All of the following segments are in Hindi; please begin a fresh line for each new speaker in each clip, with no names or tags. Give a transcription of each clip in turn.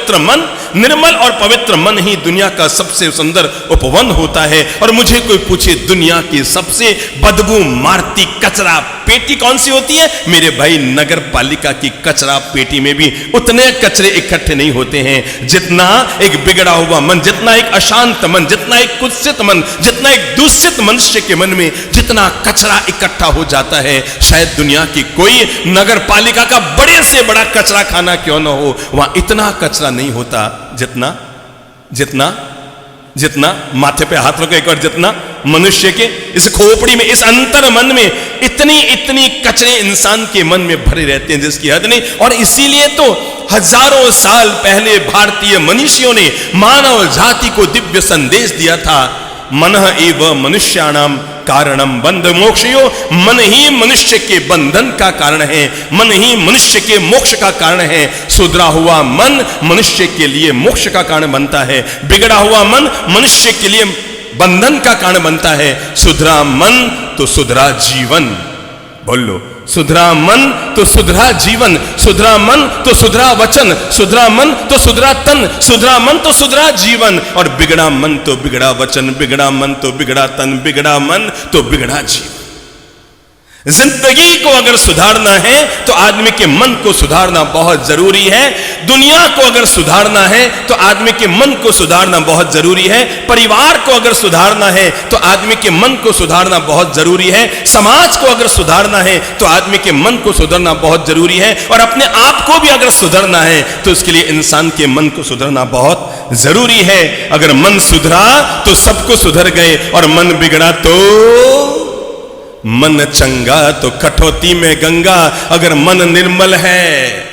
पवित्र मन, निर्मल और पवित्र मन ही दुनिया का सबसे सुंदर उपवन होता है। और मुझे कोई पूछे दुनिया की सबसे बदबू मारती कचरा पेटी कौन सी होती है? मेरे भाई, नगर पालिका की कचरा पेटी में भी उतने कचरे इकट्ठे नहीं होते हैं जितना एक बिगड़ा हुआ मन, जितना एक अशांत मन, जितना एक कुत्सित मन, जितना एक दूषित मनुष्य के मन में जितना कचरा इकट्ठा हो जाता है। शायद दुनिया की कोई नगर पालिका का बड़े से बड़ा कचरा खाना क्यों ना हो, वहां इतना कचरा नहीं होता जितना जितना जितना माथे पे हाथ रखो एक बार, जितना मनुष्य के इस खोपड़ी में, इस अंतर मन में इतनी इतनी कचरे इंसान के मन में भरे रहते हैं जिसकी हद नहीं। और इसीलिए तो हजारों साल पहले भारतीय मनीषियों ने मानव जाति को दिव्य संदेश दिया था, मनः एव मनुष्याणाम कारणम बंध मोक्षयो। मन ही मनुष्य के बंधन का कारण है, मन ही मनुष्य के मोक्ष का कारण है। सुधरा हुआ मन मनुष्य के लिए मोक्ष का कारण बनता है, बिगड़ा हुआ मन मनुष्य के लिए बंधन का कारण बनता है। सुधरा मन तो सुधरा जीवन। बोलो, सुधरा मन तो सुधरा जीवन, सुधरा मन तो सुधरा वचन, सुधरा मन तो सुधरा तन, सुधरा मन तो सुधरा जीवन। और बिगड़ा मन तो बिगड़ा वचन, बिगड़ा मन तो बिगड़ा तन, बिगड़ा मन तो बिगड़ा जीवन। जिंदगी को अगर सुधारना है तो आदमी के मन को सुधारना बहुत जरूरी है। दुनिया को अगर सुधारना है तो आदमी के मन को सुधारना बहुत जरूरी है। परिवार को अगर सुधारना है तो आदमी के मन को सुधारना बहुत जरूरी है। समाज को अगर सुधारना है तो आदमी के मन को सुधारना बहुत जरूरी है। और अपने आप को भी अगर सुधारना है तो उसके लिए इंसान के मन को सुधारना बहुत जरूरी है। अगर मन सुधरा तो सबको सुधर गए, और मन बिगड़ा तो मन चंगा तो कठौती में गंगा। अगर मन निर्मल है,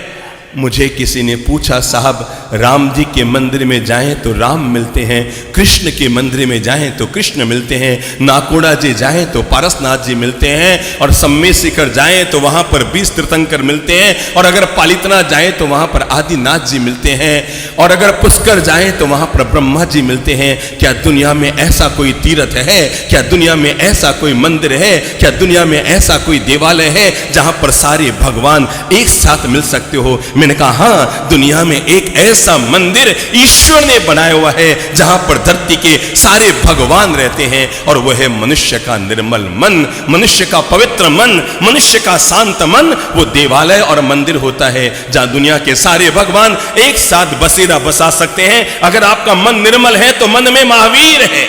मुझे किसी ने पूछा, साहब राम जी के मंदिर में जाएं तो राम मिलते हैं, कृष्ण के मंदिर में जाएं तो कृष्ण मिलते हैं, नाकोड़ा जी जाएं तो पारसनाथ जी मिलते हैं, और सम्मे शिखर जाएं तो वहां पर 20 तीर्थंकर मिलते हैं, और अगर पालितना जाएं तो वहां पर आदिनाथ जी मिलते हैं, और अगर पुष्कर जाएं तो वहां पर ब्रह्मा जी मिलते हैं। क्या दुनिया में ऐसा कोई तीर्थ है? क्या दुनिया में ऐसा कोई मंदिर है? क्या दुनिया में ऐसा कोई देवालय है जहां पर सारे भगवान एक साथ मिल सकते हो? मैंने कहा हाँ, दुनिया में एक ऐसा मंदिर ईश्वर ने बनाया हुआ है जहां पर धरती के सारे भगवान रहते हैं, और वह है मनुष्य का निर्मल मन, मनुष्य का पवित्र मन, मनुष्य का शांत मन। वो देवालय और मंदिर होता है जहां दुनिया के सारे भगवान एक साथ बसेरा बसा सकते हैं। अगर आपका मन निर्मल है तो मन में महावीर है।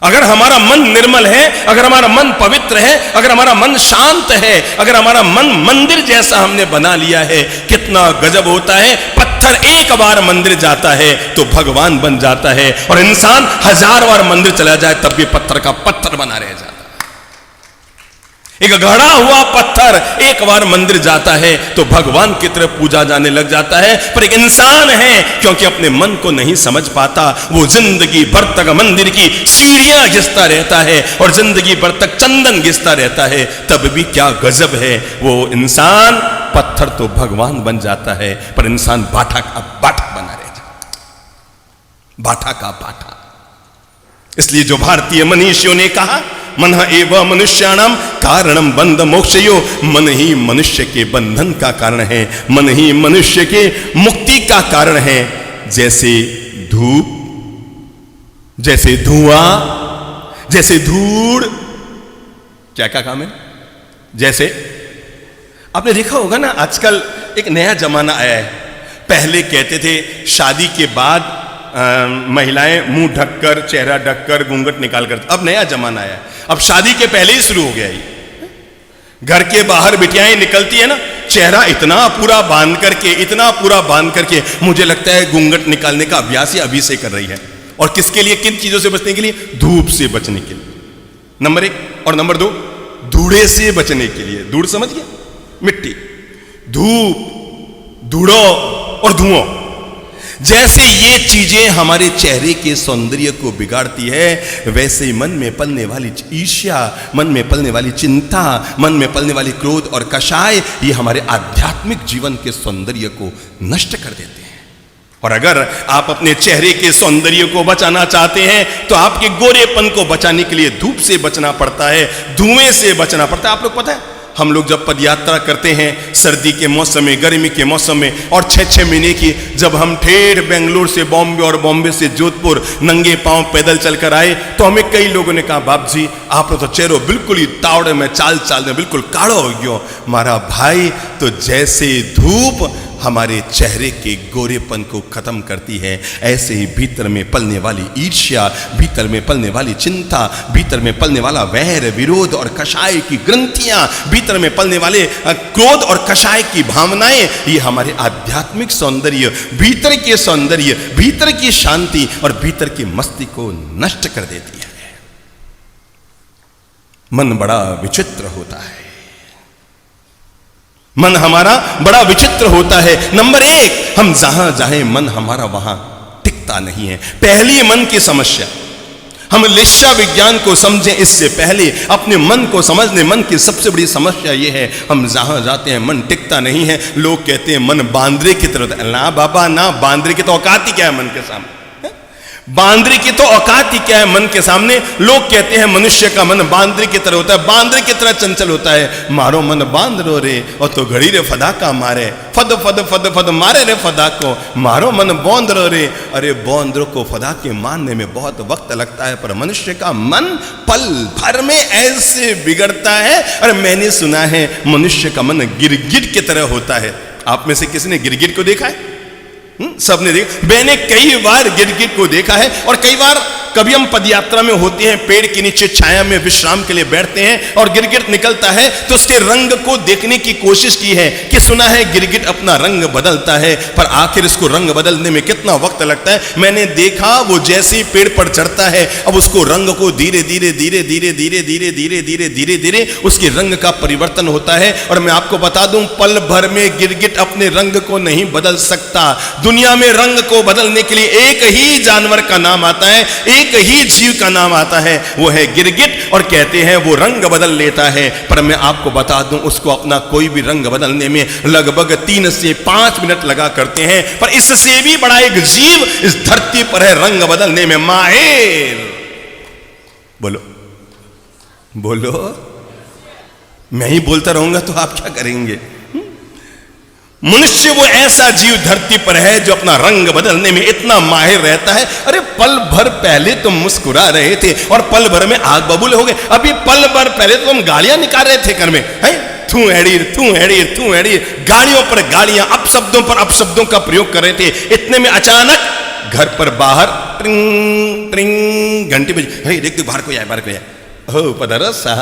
अगर हमारा मन निर्मल है, अगर हमारा मन पवित्र है, अगर हमारा मन शांत है, अगर हमारा मन मंदिर जैसा हमने बना लिया है, कितना गजब होता है। पत्थर एक बार मंदिर जाता है तो भगवान बन जाता है, और इंसान 1000 बार मंदिर चला जाए तब भी पत्थर का पत्थर बना रह जाता है। एक गढ़ा हुआ पत्थर एक बार मंदिर जाता है तो भगवान की तरफ पूजा जाने लग जाता है। पर एक इंसान है, क्योंकि अपने मन को नहीं समझ पाता, वो जिंदगी भर तक मंदिर की सीढ़ियां घिसता रहता है और जिंदगी भर तक चंदन घिसता रहता है। तब भी क्या गजब है, वो इंसान पत्थर तो भगवान बन जाता है, पर इंसान बाठा का बाठा बना रह जाता, बाठा का बाठा। इसलिए जो भारतीय मनीषियों ने कहा, मन एव मनुष्याणाम कारणम बंध मोक्षयो, मन ही मनुष्य के बंधन का कारण है, मन ही मनुष्य के मुक्ति का कारण है। जैसे धूप, जैसे धुआं, जैसे धूड़, क्या क्या काम है, जैसे आपने देखा होगा ना, आजकल एक नया जमाना आया है। पहले कहते थे शादी के बाद महिलाएं मुंह ढककर, चेहरा ढककर, घूंघट निकाल कर। अब नया जमाना आया, अब शादी के पहले ही शुरू हो गया ये। घर के बाहर बिटियाएं निकलती है ना, चेहरा इतना पूरा बांध करके, इतना पूरा बांध करके, मुझे लगता है घूंघट निकालने का अभ्यास ही अभी से कर रही है। और किसके लिए, किन चीजों से बचने के लिए? धूप से बचने के लिए, नंबर 1। और नंबर 2, धूड़े से बचने के लिए। धूड़ समझ गया, मिट्टी, धूप, धूड़ो और धुआं। जैसे ये चीजें हमारे चेहरे के सौंदर्य को बिगाड़ती है, वैसे ही मन में पलने वाली ईर्ष्या, मन में पलने वाली चिंता, मन में पलने वाली क्रोध और कषाय, ये हमारे आध्यात्मिक जीवन के सौंदर्य को नष्ट कर देते हैं। और अगर आप अपने चेहरे के सौंदर्य को बचाना चाहते हैं तो आपके गोरेपन को बचाने के लिए धूप से बचना पड़ता है, धुएं से बचना पड़ता है। आप लोग पता है, हम लोग जब पदयात्रा करते हैं सर्दी के मौसम में, गर्मी के मौसम में, और 6-6 महीने की जब हम ठेठ बेंगलुरु से बॉम्बे और बॉम्बे से जोधपुर नंगे पांव पैदल चलकर आए, तो हमें कई लोगों ने कहा, बाप जी आपने तो चेहरो बिल्कुल ही तावड़े में चाल चाल में बिल्कुल काढ़ो हो गयो। हमारा भाई, तो जैसे धूप हमारे चेहरे के गोरेपन को खत्म करती है, ऐसे ही भीतर में पलने वाली ईर्ष्या, भीतर में पलने वाली चिंता, भीतर में पलने वाला वैर विरोध और कषाय की ग्रंथियां, भीतर में पलने वाले क्रोध और कषाय की भावनाएं, ये हमारे आध्यात्मिक सौंदर्य, भीतर के सौंदर्य, भीतर की शांति और भीतर की मस्ती को नष्ट कर देती है। मन बड़ा विचित्र होता है, मन हमारा बड़ा विचित्र होता है। नंबर 1, हम जहां जाएं मन हमारा वहां टिकता नहीं है। पहली मन की समस्या, हम लिस्सा विज्ञान को समझें इससे पहले अपने मन को समझने, मन की सबसे बड़ी समस्या यह है, हम जहां जाते हैं मन टिकता नहीं है। लोग कहते हैं मन बांदरे की तरह, ना बाबा ना, बांदरे की तो औकात ही क्या है मन के सामने, बांदरी की तो औकात ही क्या है मन के सामने। लोग कहते हैं मनुष्य का मन बांदरी की तरह होता है, बांदरी की तरह चंचल होता है। मारो मन बांदरो रे और तो घड़ी रे फदा का मारे, फद फद फद फद मारे रे फदा को, मारो मन बौंदरो रे। अरे बौंदरो को फदा के मारने में बहुत वक्त लगता है, पर मनुष्य का मन पल भर में ऐसे बिगड़ता है। और मैंने सुना है मनुष्य का मन गिरगिट की तरह होता है। आप में से किसी ने गिरगिट को देखा है? सबने देखा। मैंने कई बार गिरगिट को देखा है। और कई बार कभी हम पदयात्रा में होते हैं, पेड़ के नीचे छाया में विश्राम के लिए बैठते हैं और गिरगिट निकलता है, तो उसके रंग को देखने की कोशिश की है कि सुना है गिरगिट अपना रंग बदलता है, पर आखिर इसको रंग बदलने में कितना वक्त लगता है। मैंने देखा वो जैसे ही पेड़ पर चढ़ता है, अब उसको रंग को धीरे धीरे धीरे धीरे धीरे धीरे धीरे धीरे धीरे धीरे उसके रंग का परिवर्तन होता है। और मैं आपको बता दूं, पल भर में गिरगिट अपने रंग को नहीं बदल सकता। दुनिया में रंग को बदलने के लिए एक ही जानवर का नाम आता है, एक ही जीव का नाम आता है, वो है गिरगिट। और कहते हैं वो रंग बदल लेता है, पर मैं आपको बता दूं उसको अपना कोई भी रंग बदलने में लगभग 3 से 5 मिनट लगा करते हैं। पर इससे भी बड़ा एक जीव इस धरती पर है रंग बदलने में माहिर। बोलो बोलो, मैं ही बोलता रहूंगा तो आप क्या करेंगे? मनुष्य वो ऐसा जीव धरती पर है जो अपना रंग बदलने में इतना माहिर रहता है। अरे पल भर पहले तुम मुस्कुरा रहे थे और पल भर में आग बबूले हो गए। अभी पल भर पहले तुम गालियां निकाल रहे थे घर में, है थू एड़ीर थू एड़ीर थू एड़ीर, गालियों पर गालियां, अपशब्दों पर अपशब्दों का प्रयोग कर रहे थे। इतने में अचानक घर पर बाहर ट्रिंग ट्रिंग घंटी बजी। हे देख बाहर को आया, बाहर को आया, हो पदरसा।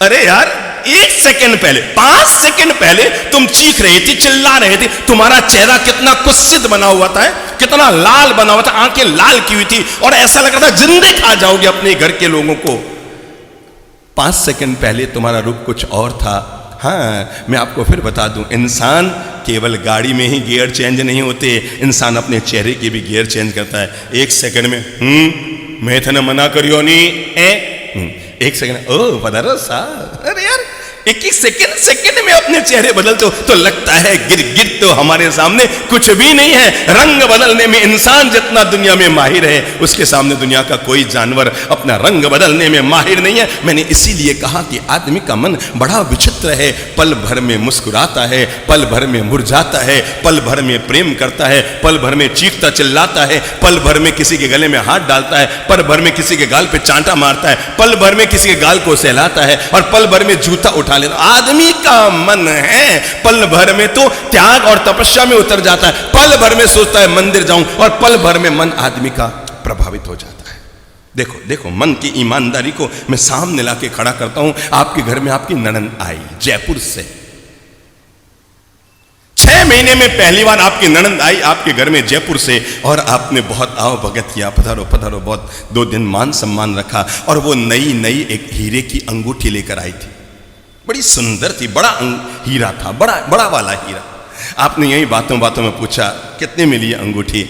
अरे यार 1 सेकंड पहले, 5 सेकंड पहले तुम चीख रहे थे, चिल्ला रहे थे, तुम्हारा चेहरा कितना कुत्सित बना हुआ था, कितना लाल बना हुआ था, आंखें लाल की हुई थी और ऐसा लग रहा था जिंदे खा जाओगे अपने घर के लोगों को। 5 सेकंड पहले तुम्हारा रूप कुछ और था। हाँ, मैं आपको फिर बता दूं, इंसान केवल गाड़ी में ही गियर चेंज नहीं होते, इंसान अपने चेहरे के भी गियर चेंज करता है। 1 सेकंड में मैं थे मना करियो नहीं, 1 सेकंड ओ पधारो सा। अरे यार 1 सेकंड में अपने चेहरे बदलते हो तो लगता है गिरगिट तो हमारे सामने कुछ भी नहीं है। रंग बदलने में इंसान जितना दुनिया में माहिर है, उसके सामने दुनिया का कोई जानवर अपना रंग बदलने में माहिर नहीं है। मैंने इसीलिए कहा कि आदमी का मन बड़ा विचित्र है। पल भर में मुस्कुराता है, पल भर में मुरझाता है, पल भर में प्रेम करता है, पल भर में चीखता चिल्लाता है, पल भर में किसी के गले में हाथ डालता है, पल भर में किसी के गाल पे चांटा मारता है, पल भर में किसी के गाल को सहलाता है और पल भर में जूता उठा लेता। आदमी का मन है पल भर में तो त्याग और तपस्या में उतर जाता है, पल भर में सोचता है मंदिर जाऊं और पल भर में मन आदमी का प्रभावित हो जाता है। देखो देखो, मन की ईमानदारी को मैं सामने लाके खड़ा करता हूं। आपके घर में आपकी ननद आई जयपुर से, 6 महीने में पहली बार आपकी ननद आई आपके घर में जयपुर से और आपने बहुत आओ भगत किया, पधारो पधारो, बहुत 2 दिन मान सम्मान रखा और वो नई नई एक हीरे की अंगूठी लेकर आई थी, बड़ी सुंदर थी, बड़ा हीरा था, बड़ा बड़ा वाला हीरा। आपने यही बातों बातों में पूछा कितने में ली अंगूठी?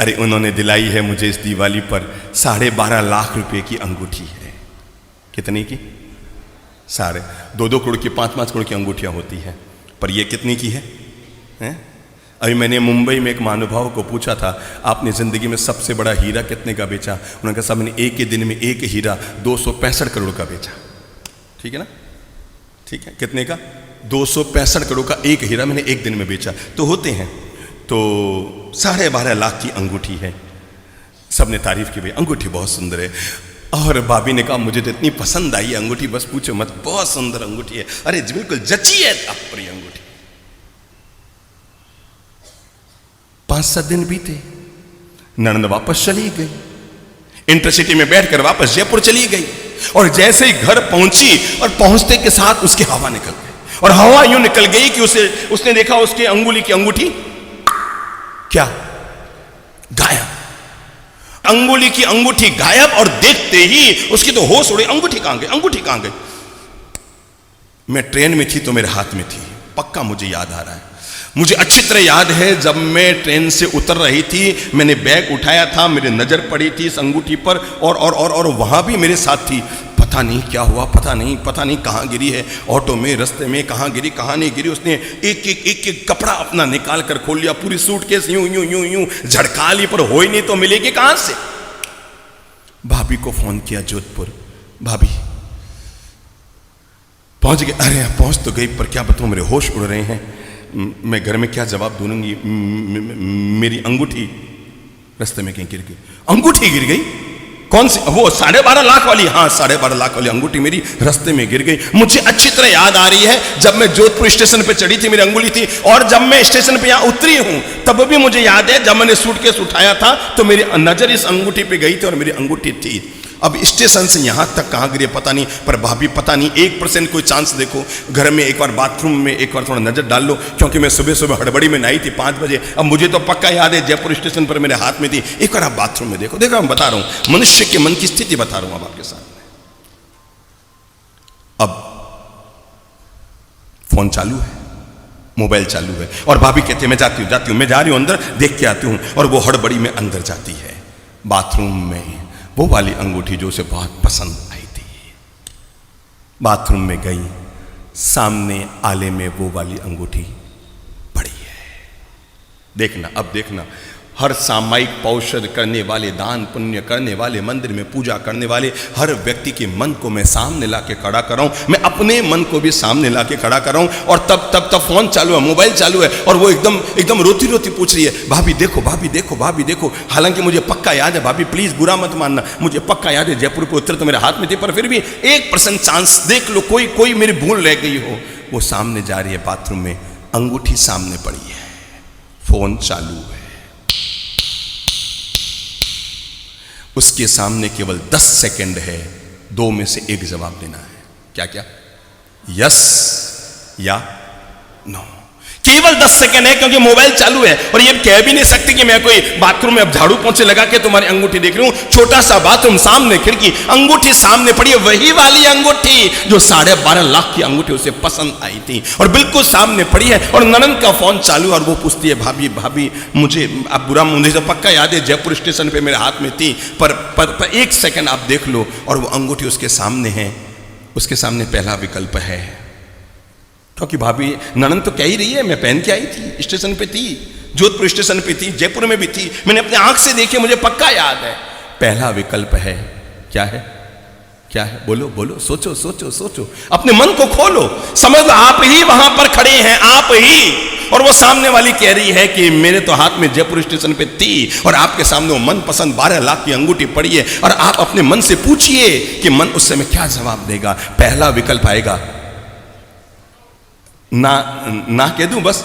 अरे उन्होंने दिलाई है मुझे इस दिवाली पर 12.5 लाख रुपए की अंगूठी है। कितने की? 2.5 करोड़ की, 5-5 करोड़ की अंगूठियां होती हैं, पर ये कितनी की है? अभी मैंने मुंबई में एक महानुभाव को पूछा था, आपने जिंदगी में सबसे बड़ा हीरा कितने का बेचा? उन्होंने कहा साहब मैंने एक ही दिन में एक हीरा 265 करोड़ का बेचा। ठीक है ना, ठीक है। कितने का? 265 करोड़ का एक हीरा मैंने एक दिन में बेचा। तो होते हैं, तो 12.5 लाख की अंगूठी है। सबने तारीफ की, भाई अंगूठी बहुत सुंदर है। और भाभी ने कहा मुझे तो इतनी पसंद आई अंगूठी, बस पूछो मत, बहुत सुंदर अंगूठी है, अरे बिल्कुल जची है आप पर ये अंगूठी। 5-7 दिन बीते, ननद वापस चली गई, इंटरसिटी में बैठकर वापस जयपुर चली गई। और जैसे ही घर पहुंची और पहुंचते के साथ उसकी हवा निकल गई, और हवा यूं निकल गई कि उसने देखा उसके अंगुली की अंगूठी क्या गायब, अंगुली की अंगूठी गायब। और देखते ही उसकी तो होश उड़ी, अंगूठी कहां गई, अंगूठी कहां गई। मैं ट्रेन में थी तो मेरे हाथ में थी, पक्का मुझे याद आ रहा है, मुझे अच्छी तरह याद है। जब मैं ट्रेन से उतर रही थी, मैंने बैग उठाया था, मेरी नजर पड़ी थी इस अंगूठी पर, और वहां भी मेरे साथ थी। पता नहीं क्या हुआ, पता नहीं कहाँ गिरी है, ऑटो में, रास्ते में, कहाँ गिरी कहाँ नहीं गिरी। उसने एक कपड़ा अपना निकाल कर खोल लिया, पूरी सूटकेस यूं यूं यूं यूं झड़का ली, पर हो ही नहीं तो मिलेगी कहां से। भाभी को फोन किया जोधपुर, भाभी पहुंच गए? अरे पहुंच तो गई, पर क्या बताऊं मेरे होश उड़ रहे हैं, मैं घर में क्या जवाब दूंगी। मेरी अंगूठी रास्ते में कहीं गिर गई। अंगूठी गिर गई? कौन सी? वो 12.5 लाख वाली? हाँ, 12.5 लाख वाली अंगूठी मेरी रास्ते में गिर गई। मुझे अच्छी तरह याद आ रही है, जब मैं जोधपुर स्टेशन पे चढ़ी थी मेरी अंगुली थी, और जब मैं स्टेशन पे यहां उतरी हूं तब भी मुझे याद है, जब मैंने सूटकेस उठाया था तो मेरी नजर इस अंगूठी पे गई थी और मेरी अंगूठी थी। अब स्टेशन से यहां तक कहां गिरी पता नहीं, पर भाभी पता नहीं 1% कोई चांस देखो, घर में एक बार, बाथरूम में एक बार थोड़ा नजर डाल लो, क्योंकि मैं सुबह सुबह हड़बड़ी में नहाई थी 5 बजे। अब मुझे तो पक्का याद है जयपुर स्टेशन पर मेरे हाथ में थी, एक बार आप बाथरूम में देखो। देखो, मैं बता रहा हूं मनुष्य के मन की स्थिति बता रहा हूं अब आपके सामने। अब फोन चालू है, मोबाइल चालू है, और भाभी कहते हैं मैं जाती हूं, मैं जा रही हूं अंदर, देख के आती हूं। और वो हड़बड़ी में अंदर जाती है, बाथरूम में वो वाली अंगूठी जो उसे बहुत पसंद आई थी। बाथरूम में गई, सामने आले में वो वाली अंगूठी पड़ी है। देखना, अब देखना, हर सामायिक पौषध करने वाले, दान पुण्य करने वाले, मंदिर में पूजा करने वाले हर व्यक्ति के मन को मैं सामने लाके खड़ा कर रहा हूं, मैं अपने मन को भी सामने लाके खड़ा कर रहा हूं। और तब फोन चालू है, मोबाइल चालू है, और वो एकदम रोती रोती पूछ रही है, भाभी देखो, भाभी देखो, भाभी देखो। हालांकि मुझे पक्का याद है, भाभी प्लीज बुरा मत मानना, मुझे पक्का याद है जयपुर पे उतर तो मेरे हाथ में थी, पर फिर भी 1% चांस देख लो, कोई मेरी भूल रह गई हो। वो सामने जा रही है बाथरूम में, अंगूठी सामने पड़ी है, फोन चालू है, उसके सामने केवल 10 सेकंड है, 2 में से एक जवाब देना है। क्या? यस या नो। केवल 10 सेकंड है, क्योंकि मोबाइल चालू है, और ये कह भी नहीं सकती कि मैं कोई बाथरूम में अब झाड़ू पोंछे लगा के तुम्हारी अंगूठी देख रही हूं। छोटा सा बाथरूम, सामने खिड़की, अंगूठी सामने पड़ी है, वही वाली अंगूठी जो 12.5 लाख की अंगूठी उसे पसंद आई थी, और बिल्कुल सामने पड़ी है। और ननद का फोन चालू, और वो पूछती है, भाभी मुझे अब बुरा, मुझे तो पक्का याद है जयपुर स्टेशन पे मेरे हाथ में थी, पर 1 सेकंड आप देख लो। और वो अंगूठी उसके सामने है, उसके सामने पहला विकल्प है, क्योंकि भाभी ननद तो कह ही रही है मैं पहन के आई थी, स्टेशन पे थी, जोधपुर स्टेशन पे थी, जयपुर में भी थी, मैंने अपने आंख से देखी, मुझे पक्का याद है। पहला विकल्प है, क्या है? बोलो, सोचो, अपने मन को खोलो, समझ लो आप ही वहां पर खड़े हैं, आप ही। और वो सामने वाली कह रही है कि मेरे तो हाथ में जयपुर स्टेशन पे थी, और आपके सामने वो मनपसंद 12 लाख की अंगूठी पड़ी है, और आप अपने मन से पूछिए कि मन उस समय क्या जवाब देगा। पहला विकल्प आएगा ना कह दूं बस,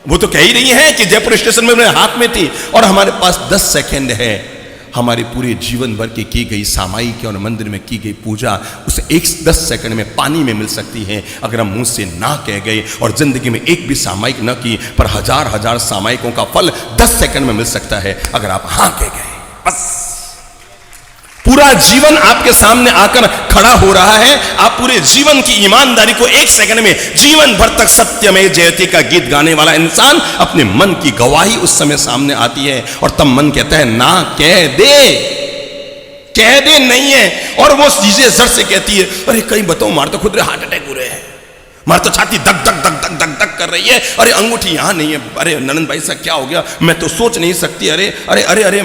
वो तो कह ही रही है कि जयपुर स्टेशन में मेरे हाथ में थी, और हमारे पास 10 सेकंड है, हमारे पूरे जीवन भर की गई सामायिक और मंदिर में की गई पूजा उसे 10 सेकंड में पानी में मिल सकती है, अगर हम मुंह से ना कह गए। और जिंदगी में एक भी सामायिक न की, पर हजार सामायिकों का फल 10 सेकंड में मिल सकता है अगर आप हाँ कह गए। बस पूरा जीवन आपके सामने आकर खड़ा हो रहा है, आप पूरे जीवन की ईमानदारी को 1 सेकंड में, जीवन भर तक सत्य में जयते का गीत गाने वाला इंसान, अपने मन की गवाही उस समय सामने आती है, और तब मन कहता है ना कह दे नहीं है। और वो चीजें जर से कहती है, अरे कहीं बताओ मार तो खुद हार्ट अटैक हो रहे हैं, हमारी तो छाती धक धक धक धक धक धक कर रही है। अरे अंगूठी यहाँ नहीं है, अरे ननंद भाई साहब क्या हो गया, मैं तो सोच नहीं सकती, अरे अरे अरे अरे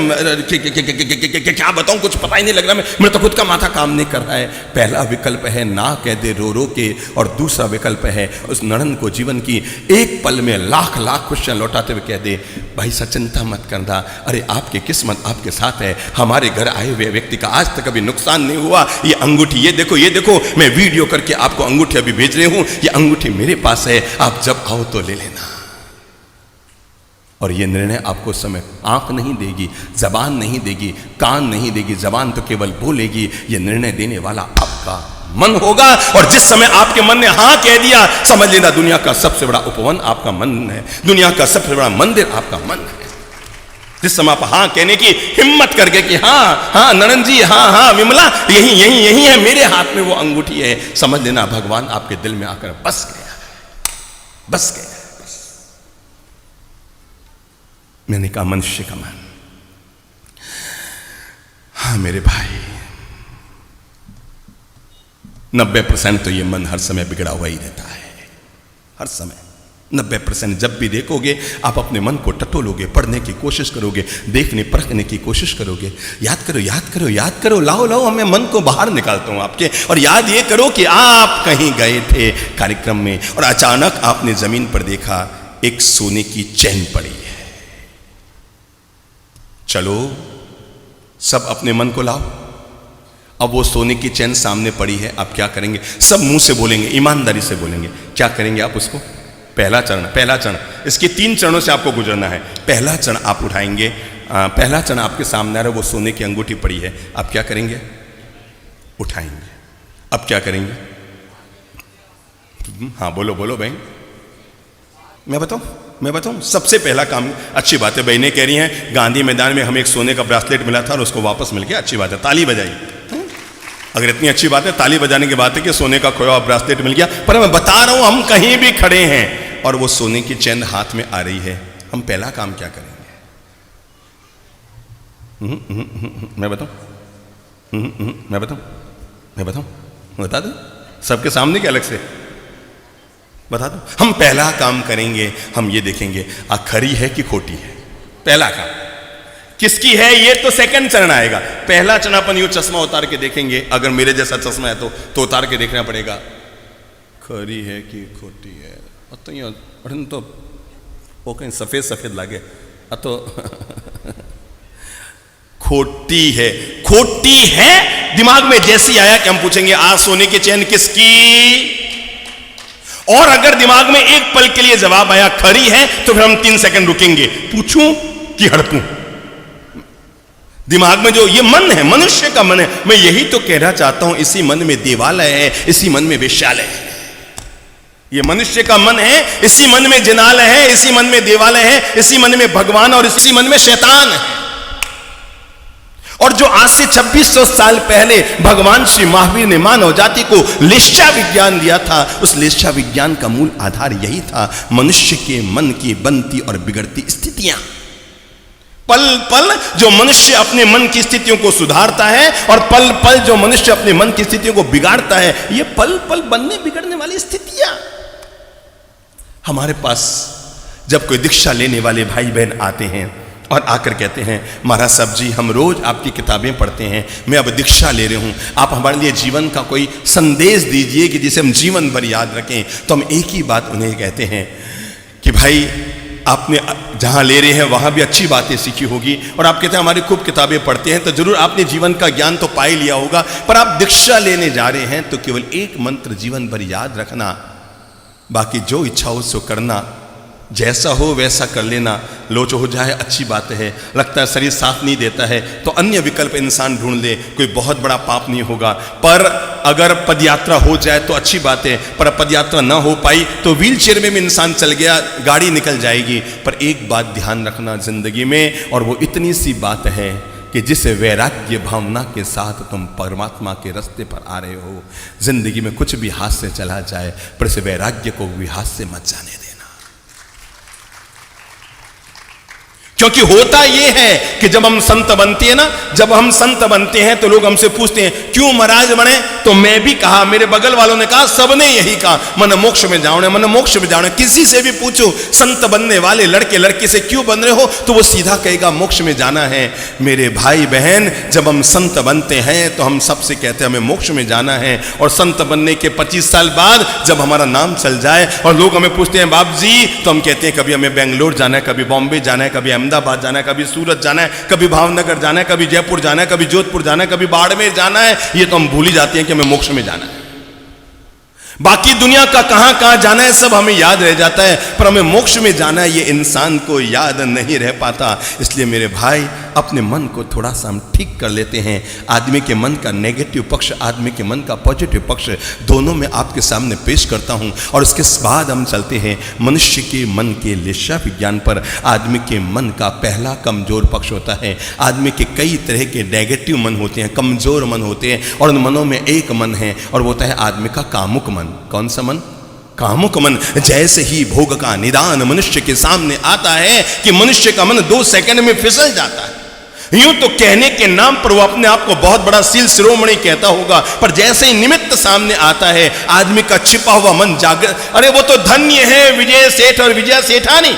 क्या बताऊं, कुछ पता ही नहीं लग रहा, मेरा तो खुद का माथा काम नहीं कर रहा है। पहला विकल्प है ना कह दे रो रो के, और दूसरा विकल्प है उस ननंद को जीवन की एक पल में लाख लाख खुशियां लौटाते हुए कह दे, भाई साहब चिंता मत करना, अरे आपकी किस्मत आपके साथ है, हमारे घर आए हुए व्यक्ति का आज तक कभी नुकसान नहीं हुआ। ये अंगूठी ये देखो, मैं वीडियो करके आपको अंगूठी अभी भेज रही हूं, ये अंगूठी मेरे पास है, आप जब आओ तो ले लेना। और ये निर्णय आपको समय आंख नहीं देगी, जबान नहीं देगी, कान नहीं देगी, जबान तो केवल बोलेगी, ये निर्णय देने वाला आपका मन होगा। और जिस समय आपके मन ने हां कह दिया, समझ लेना दुनिया का सबसे बड़ा उपवन आपका मन है, दुनिया का सबसे बड़ा मंदिर आपका मन है। जिस समय आप हाँ कहने की हिम्मत करके कि हाँ हाँ ननंद जी, हाँ हाँ विमला, यही यही यही है, मेरे हाथ में वो अंगूठी है, समझ लेना भगवान आपके दिल में आकर बस गया, बस गया। मैंने कहा मनुष्य का मन, हाँ मेरे भाई 90% तो ये मन हर समय बिगड़ा हुआ ही रहता है, हर समय 90%। जब भी देखोगे आप अपने मन को टटोलोगे, पढ़ने की कोशिश करोगे, देखने परखने की कोशिश करोगे, याद करो याद करो याद करो, लाओ लाओ मैं मन को बाहर निकालता हूं आपके, और याद ये करो कि आप कहीं गए थे कार्यक्रम में और अचानक आपने जमीन पर देखा एक सोने की चैन पड़ी है। चलो सब अपने मन को लाओ, अब वो सोने की चैन सामने पड़ी है, आप क्या करेंगे? सब मुंह से बोलेंगे, ईमानदारी से बोलेंगे, क्या करेंगे आप उसको? पहला चरण, इसके 3 चरणों से आपको गुजरना है। पहला चरण आप उठाएंगे, पहला चरण आपके सामने आ रहा है, वो सोने की अंगूठी पड़ी है, आप क्या करेंगे? उठाएंगे। अब क्या करेंगे? हाँ बोलो बोलो बहन, मैं बताऊं सबसे पहला काम, अच्छी बात है बहनें कह रही हैं गांधी मैदान में हमें एक सोने का ब्रेसलेट मिला था और उसको वापस मिल गया, अच्छी बात है, ताली बजाइए। अगर इतनी अच्छी बात है, ताली बजाने की बात है कि सोने का खोया हुआ ब्रेसलेट मिल गया। पर मैं बता रहा हूं, हम कहीं भी खड़े हैं और वो सोने की चैन हाथ में आ रही है, हम पहला काम क्या करेंगे? मैं बताऊं बता दो सबके सामने के अलग से बता दो। हम पहला काम करेंगे, हम ये देखेंगे खरी है कि खोटी है। पहला काम किसकी है ये तो सेकंड चरण आएगा। पहला चरण अपन यूं चश्मा उतार के देखेंगे, अगर मेरे जैसा चश्मा है तो उतार के देखना पड़ेगा, खरी है कि खोटी है। तो वो कहीं सफेद सफेद लागे तो खोटी है। दिमाग में जैसी आया कि हम पूछेंगे आज सोने की चैन किसकी, और अगर दिमाग में एक पल के लिए जवाब आया खरी है तो फिर हम 3 सेकंड रुकेंगे, पूछूं कि हड़पूं। दिमाग में जो ये मन है, मनुष्य का मन है, मैं यही तो कहना चाहता हूं, इसी मन में देवालय है, इसी मन में वेश्यालय है। ये मनुष्य का मन है, इसी मन में जिनालय है, इसी मन में देवालय है, इसी मन में भगवान और इसी मन में शैतान है। और जो आज से 2600 साल पहले भगवान श्री महावीर ने मानव जाति को लेश्या विज्ञान दिया था, उस लेश्या विज्ञान का मूल आधार यही था, मनुष्य के मन की बनती और बिगड़ती स्थितियां। पल पल जो मनुष्य अपने मन की स्थितियों को सुधारता है और पल पल जो मनुष्य अपने मन की स्थितियों को बिगाड़ता है, ये पल पल बनने बिगड़ने वाली स्थितियां। हमारे पास जब कोई दीक्षा लेने वाले भाई बहन आते हैं और आकर कहते हैं महाराज साहब जी हम रोज आपकी किताबें पढ़ते हैं, मैं अब दीक्षा ले रहा हूं, आप हमारे लिए जीवन का कोई संदेश दीजिए कि जिसे हम जीवन भर याद रखें। तो हम एक ही बात उन्हें कहते हैं कि भाई आपने जहां ले रहे हैं वहां भी अच्छी बातें सीखी होगी, और आप कहते हैं हमारी खूब किताबें पढ़ते हैं तो जरूर आपने जीवन का ज्ञान तो पा ही लिया होगा, पर आप दीक्षा लेने जा रहे हैं तो केवल एक मंत्र जीवन भर याद रखना, बाकी जो इच्छा हो सो करना, जैसा हो वैसा कर लेना, लोच हो जाए अच्छी बात है, लगता है शरीर साथ नहीं देता है तो अन्य विकल्प इंसान ढूंढ ले, कोई बहुत बड़ा पाप नहीं होगा। पर अगर पदयात्रा हो जाए तो अच्छी बात है, पर पदयात्रा ना हो पाई तो व्हील चेयर में भी इंसान चल गया, गाड़ी निकल जाएगी। पर एक बात ध्यान रखना जिंदगी में, और वो इतनी सी बात है कि जिस वैराग्य भावना के साथ तुम परमात्मा के रास्ते पर आ रहे हो, जिंदगी में कुछ भी हाथ से चला जाए पर इस वैराग्य को भी हाथ से मत जाने देना। क्योंकि होता यह है कि जब हम संत बनते हैं ना, जब हम संत बनते हैं तो लोग हमसे पूछते हैं क्यों महाराज बने, तो मैं भी कहा, मेरे बगल वालों ने कहा, सबने यही कहा, मन मोक्ष में जाओ, मन मोक्ष में जाओ। किसी से भी पूछो संत बनने वाले लड़के लड़की से क्यों बन रहे हो, तो वो सीधा कहेगा मोक्ष में जाना है। मेरे भाई बहन, जब हम संत बनते हैं तो हम सबसे कहते हैं हमें मोक्ष में जाना है। और संत बनने के 25 साल बाद जब हमारा नाम चल जाए और लोग हमें पूछते हैं बाप जी, तो हम कहते हैं कभी हमें बेंगलोर जाना है, कभी बॉम्बे जाना है, कभी अहमदाबाद जाना है, कभी सूरत जाना है, कभी भावनगर जाना है, कभी जयपुर जाना है, कभी जोधपुर जाना है, कभी बाड़मेर जाना है। ये तो हम भूल ही जाते हैं कि हमें मोक्ष में जाना है। बाकी दुनिया का कहां कहां जाना है सब हमें याद रह जाता है, पर हमें मोक्ष में जाना है ये इंसान को याद नहीं रह पाता। इसलिए मेरे भाई, अपने मन को थोड़ा सा हम ठीक कर लेते हैं। आदमी के मन का नेगेटिव पक्ष, आदमी के मन का पॉजिटिव पक्ष, दोनों में आपके सामने पेश करता हूं और उसके बाद हम चलते हैं मनुष्य के मन के लिशा विज्ञान पर। आदमी के मन का पहला कमजोर पक्ष होता है। आदमी के कई तरह के नेगेटिव मन होते हैं, कमजोर मन होते हैं, और उन मनों में एक मन है और वो होता है आदमी का कामुक मन। कौन सा मन? कामुक मन। जैसे ही भोग का निदान मनुष्य के सामने आता है कि मनुष्य का मन 2 सेकंड में फिसल जाता है। यूं तो कहने के नाम पर वो अपने आप को बहुत बड़ा सील शिरोमणि कहता होगा, पर जैसे ही निमित्त सामने आता है आदमी का छिपा हुआ मन जागृत, अरे वो तो धन्य है विजय सेठ और विजया सेठानी।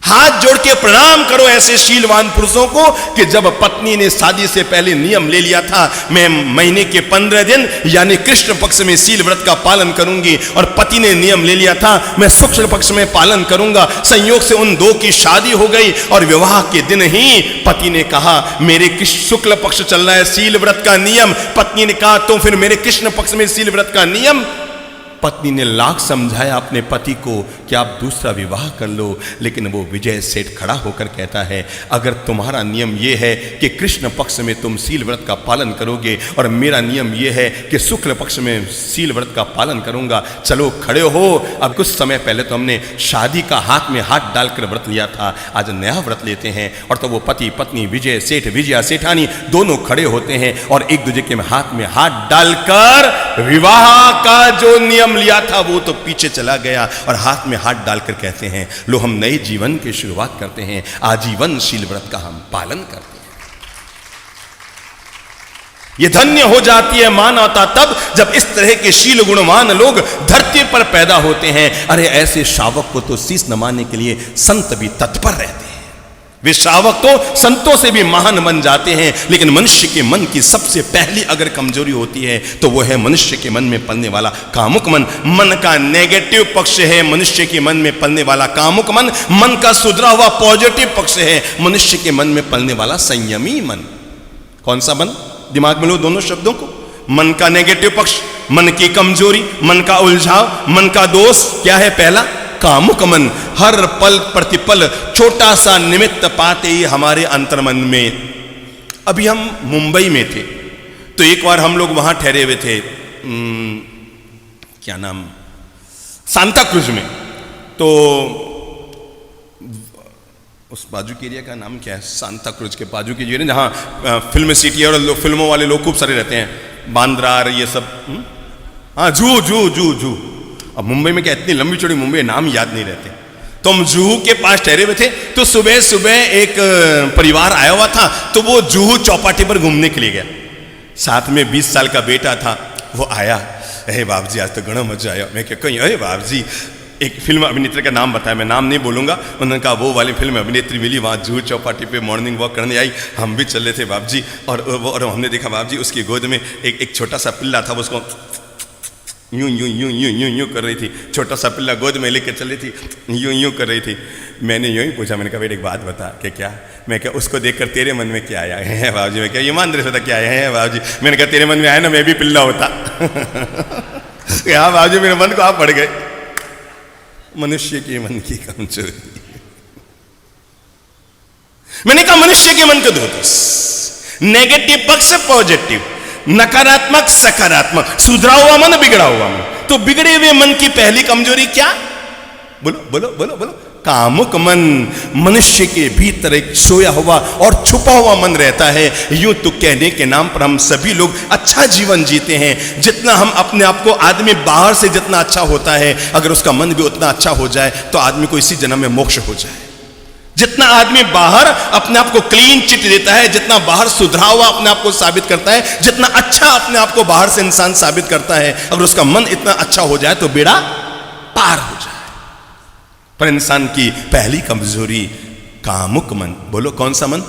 हाथ जोड़ के प्रणाम करो ऐसे शीलवान पुरुषों को कि जब पत्नी ने शादी से पहले नियम ले लिया था, मैं महीने के 15 दिन यानी कृष्ण पक्ष में शील व्रत का पालन करूंगी, और पति ने नियम ले लिया था मैं शुक्ल पक्ष में पालन करूंगा। संयोग से उन दो की शादी हो गई और विवाह के दिन ही पति ने कहा मेरे शुक्ल पक्ष चल रहा है शील व्रत का नियम। पत्नी ने कहा तो फिर मेरे कृष्ण पक्ष में शील व्रत का नियम। पत्नी ने लाख समझाया अपने पति को कि आप दूसरा विवाह कर लो, लेकिन वो विजय सेठ खड़ा होकर कहता है अगर तुम्हारा नियम ये है कि कृष्ण पक्ष में तुम शील व्रत का पालन करोगे और मेरा नियम ये है कि शुक्ल पक्ष में शील व्रत का पालन करूंगा, चलो खड़े हो। अब कुछ समय पहले तो हमने शादी का हाथ में हाथ डालकर व्रत लिया था, आज नया व्रत लेते हैं। और तो वो पति पत्नी विजय सेठ विजया सेठानी दोनों खड़े होते हैं और एक दूसरे के हाथ में हाथ डालकर विवाह का जो नियम लिया था वो तो पीछे चला गया, और हाथ में हाथ डालकर कहते हैं लो हम नए जीवन की शुरुआत करते हैं, आजीवन शील व्रत का हम पालन करते हैं। ये धन्य हो जाती है मानवता तब जब इस तरह के शील गुणवान लोग धरती पर पैदा होते हैं। अरे ऐसे शावक को तो शीश नमाने के लिए संत भी तत्पर रहते हैं। वे श्रावक तो संतों से भी महान बन जाते हैं। लेकिन मनुष्य के मन की सबसे पहली अगर कमजोरी होती है तो वो है मनुष्य के मन में पलने वाला कामुक मन। मन का नेगेटिव पक्ष है मनुष्य के मन में पलने वाला कामुक मन। मन का सुधरा हुआ पॉजिटिव पक्ष है मनुष्य के मन में पलने वाला संयमी मन। कौन सा मन? दिमाग में लो दोनों शब्दों को। मन का नेगेटिव पक्ष, मन की कमजोरी, मन का उलझाव, मन का दोष क्या है? पहला कामुक मन। हर पल प्रतिपल छोटा सा निमित्त पाते ही हमारे अंतर्मन में। अभी हम मुंबई में थे तो एक बार हम लोग वहां ठहरे हुए थे, क्या नाम, सांता क्रूज में। तो उस बाजू के एरिया का नाम क्या है? सांता क्रूज के बाजू के एरिया जहाँ फिल्म सिटी है और फिल्मों वाले लोग खूब सारे रहते हैं, बांद्रा ये सब। हाँ, जू जू जू जू। अब मुंबई में क्या इतनी लंबी चौड़ी मुंबई नाम याद नहीं रहते। तो हम जूहू के पास ठहरे हुए थे तो सुबह सुबह एक परिवार आया हुआ था तो वो जूहू चौपाटी पर घूमने के लिए गया। साथ में 20 साल का बेटा था, वो आया, अरे बाप जी आज तो घना मजा आया। मैं क्या कहीं, अरे बाप जी एक फिल्म अभिनेत्री का नाम बताया, मैं नाम नहीं बोलूंगा। उन्होंने कहा वो वाली फिल्म अभिनेत्री मिली वहाँ जूहू चौपाटी पे मॉर्निंग वॉक करने आई। हम भी चल रहे थे बाप जी, और हमने देखा बाप जी उसकी गोद में एक छोटा सा पिल्ला था, उसको यूं यूं यूं यूं यूं यूं कर रही थी। छोटा सा पिल्ला गोद में लेकर चल रही थी, यूं यूं कर रही थी। मैंने यूं ही पूछा, मैंने कहा बेटा एक बात बता कि क्या? मैं क्या उसको देखकर तेरे मन में क्या आया है बाबूजी? मैं क्या ईमानदारी से बता क्या आया है बाबूजी? मैंने कहा तेरे मन में आया ना मैं भी पिल्ला होता। हाँ बाबूजी मेरे मन को आप पड़ गए। मनुष्य के मन की कमजोरी। मैंने कहा मनुष्य के मन को दो दोष, नेगेटिव पक्ष पॉजिटिव, नकारात्मक सकारात्मक, सुधरा हुआ मन बिगड़ा हुआ मन। तो बिगड़े हुए मन की पहली कमजोरी क्या? बोलो बोलो बोलो बोलो। कामुक मन। मनुष्य के भीतर एक सोया हुआ और छुपा हुआ मन रहता है। यूं तो कहने के नाम पर हम सभी लोग अच्छा जीवन जीते हैं। जितना हम अपने आप को, आदमी बाहर से जितना अच्छा होता है, अगर उसका मन भी उतना अच्छा हो जाए तो आदमी को इसी जन्म में मोक्ष हो जाए। जितना आदमी बाहर अपने आप को क्लीन चिट देता है, जितना बाहर सुधरा हुआ अपने आप को साबित करता है, जितना अच्छा अपने आप को बाहर से इंसान साबित करता है, अगर उसका मन इतना अच्छा हो जाए तो बेड़ा पार हो जाए। पर इंसान की पहली कमजोरी कामुक मन। बोलो कौन सा मन?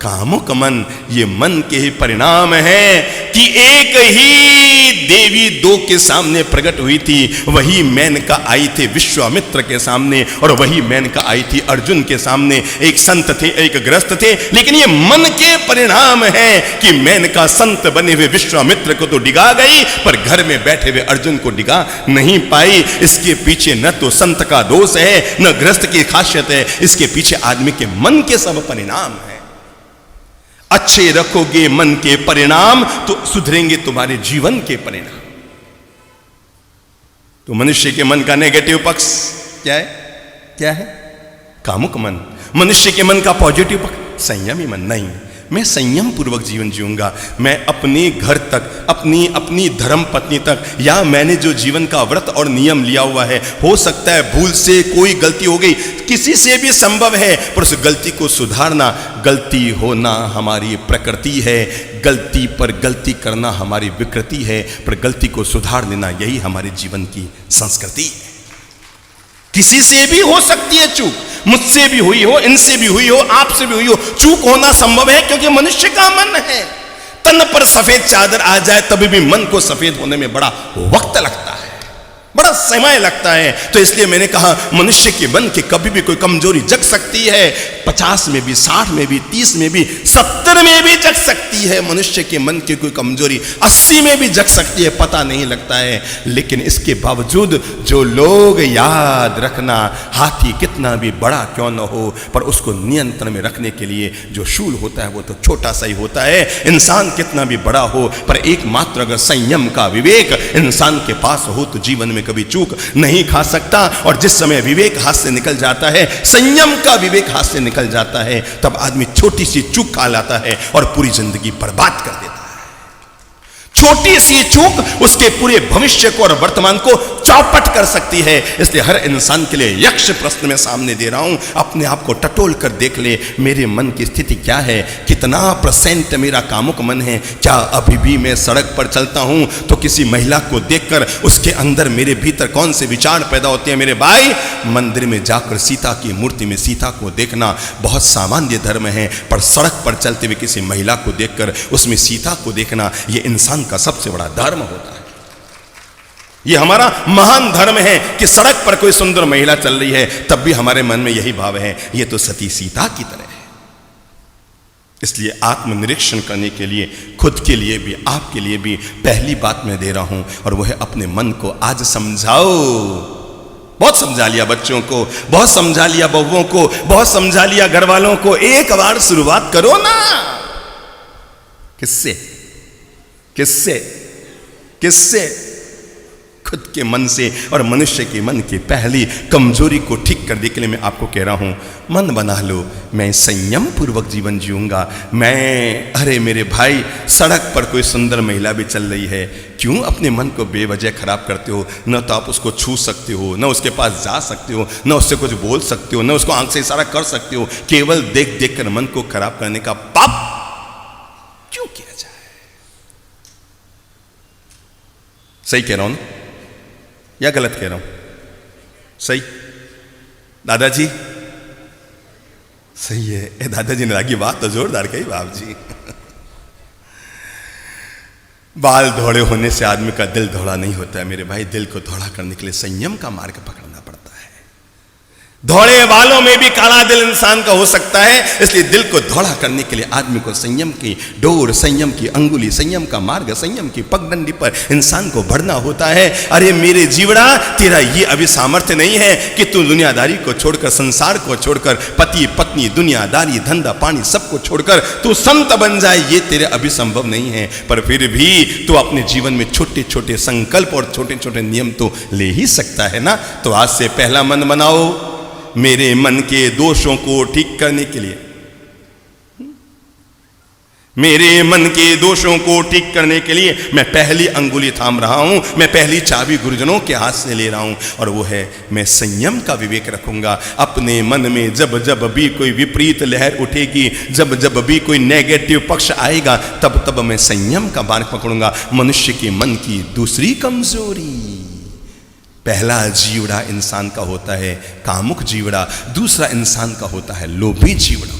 कामुक मन। ये मन के ही परिणाम है कि एक ही देवी दो के सामने प्रकट हुई थी, वही मेनका आई थी विश्वामित्र के सामने, और वही मेनका आई थी अर्जुन के सामने। एक संत थे, एक गृहस्थ थे, लेकिन ये मन के परिणाम है कि मेनका संत बने हुए विश्वामित्र को तो डिगा गई, पर घर में बैठे हुए अर्जुन को डिगा नहीं पाई। इसके पीछे न तो संत का दोष है, न गृहस्थ की खासियत है, इसके पीछे आदमी के मन के सब परिणाम है। अच्छे रखोगे मन के परिणाम तो सुधरेंगे तुम्हारे जीवन के परिणाम। तो मनुष्य के मन का नेगेटिव पक्ष क्या है? क्या है? कामुक मन। मनुष्य के मन का पॉजिटिव पक्ष संयमी मन। नहीं, मैं संयम पूर्वक जीवन जीऊंगा। मैं अपने घर तक, अपनी धर्म पत्नी तक, या मैंने जो जीवन का व्रत और नियम लिया हुआ है, हो सकता है भूल से कोई गलती हो गई, किसी से भी संभव है, पर उस गलती को सुधारना। गलती होना हमारी प्रकृति है, गलती पर गलती करना हमारी विकृति है, पर गलती को सुधार लेना यही हमारे जीवन की संस्कृति है। किसी से भी हो सकती है चूक, मुझसे भी हुई हो, इनसे भी हुई हो, आपसे भी हुई हो। चूक होना संभव है क्योंकि मनुष्य का मन है। तन पर सफेद चादर आ जाए तभी भी मन को सफेद होने में बड़ा वक्त लगता है, बड़ा समय लगता है। तो इसलिए मैंने कहा मनुष्य के मन की कभी भी कोई कमजोरी जग सकती है। 50 में भी, 60 में भी, 30 में भी, 70 में भी जग सकती है मनुष्य के मन की कोई कमजोरी। 80 में भी जग सकती है, पता नहीं लगता है। लेकिन इसके बावजूद जो लोग, याद रखना, हाथी कितना भी बड़ा क्यों न हो, पर उसको नियंत्रण में रखने के लिए जो शूल होता है वो तो छोटा सा ही होता है। इंसान कितना भी बड़ा हो, पर एकमात्र अगर संयम का विवेक इंसान के पास हो तो जीवन में कभी चूक नहीं खा सकता। और जिस समय विवेक हाथ से निकल जाता है, संयम का विवेक हाथ से निकल जाता है, तब आदमी छोटी सी चूक खा लाता है और पूरी जिंदगी बर्बाद कर देता है। छोटी सी चूक उसके पूरे भविष्य को और वर्तमान को चौपट कर सकती है। इसलिए हर इंसान के लिए यक्ष प्रश्न में सामने दे रहा हूं, अपने आप को टटोल कर देख ले, मेरे मन की स्थिति क्या है? कितना % मेरा कामुक मन है? क्या अभी भी मैं सड़क पर चलता हूं तो किसी महिला को देखकर उसके अंदर मेरे भीतर कौन से विचार पैदा होते हैं? मेरे भाई, मंदिर में जाकर सीता की मूर्ति में सीता को देखना बहुत सामान्य धर्म है, पर सड़क पर चलते हुए किसी महिला को देखकर उसमें सीता को देखना, यह इंसान का सबसे बड़ा धर्म होता है। यह हमारा महान धर्म है कि सड़क पर कोई सुंदर महिला चल रही है तब भी हमारे मन में यही भाव है, यह तो सती सीता की तरह है। इसलिए आत्मनिरीक्षण करने के लिए, खुद के लिए भी, आपके लिए भी पहली बात मैं दे रहा हूं, और वह है अपने मन को आज समझाओ। बहुत समझा लिया बच्चों को, बहुत समझा लिया बहुओं को, बहुत समझा लिया घर वालों को, एक बार शुरुआत करो ना। किससे? किससे? किससे? खुद के मन से। और मनुष्य के मन की पहली कमजोरी को ठीक करने के लिए मैं आपको कह रहा हूं, मन बना लो, मैं संयम पूर्वक जीवन जीऊंगा। अरे मेरे भाई, सड़क पर कोई सुंदर महिला भी चल रही है, क्यों अपने मन को बेवजह खराब करते हो? न तो आप उसको छू सकते हो, न उसके पास जा सकते हो, न उससे कुछ बोल सकते हो, न उसको आंख से इशारा कर सकते हो। केवल देख देख कर मन को खराब करने का पाप क्यों किया जाए? सही कह रहा हूं ना या गलत कह रहा हूं? सही दादाजी? सही है। दादाजी ने लगी बात तो जोरदार कही बाप जी। बाल धोड़े होने से आदमी का दिल धोड़ा नहीं होता है मेरे भाई। दिल को धोड़ा करने के लिए संयम का मार्ग पकड़ना पड़ता है। धोड़े बालों में भी काला दिल इंसान का हो सकता है। इसलिए दिल को धोड़ा करने के लिए आदमी को संयम की डोर, संयम की अंगुली, संयम का मार्ग, संयम की पगडंडी पर इंसान को बढ़ना होता है। अरे मेरे जीवड़ा, तेरा ये अभी सामर्थ्य नहीं है कि तू दुनियादारी को छोड़कर, संसार को छोड़कर, पति पत्नी, दुनियादारी, धंधा पानी सबको छोड़कर तू संत बन जाए, ये तेरे अभी संभव नहीं है। पर फिर भी तू अपने जीवन में छोटे छोटे संकल्प और छोटे छोटे नियम तो ले ही सकता है ना। तो आज से पहला मन बनाओ मेरे मन के दोषों को ठीक करने के लिए। मेरे मन के दोषों को ठीक करने के लिए मैं पहली अंगुली थाम रहा हूं, मैं पहली चाबी गुरुजनों के हाथ से ले रहा हूं, और वो है मैं संयम का विवेक रखूंगा। अपने मन में जब जब भी कोई विपरीत लहर उठेगी, जब जब भी कोई नेगेटिव पक्ष आएगा, तब तब मैं संयम का मार्ग पकड़ूंगा। मनुष्य के मन की दूसरी कमजोरी, पहला जीवड़ा इंसान का होता है कामुक जीवड़ा, दूसरा इंसान का होता है लोभी जीवड़ा।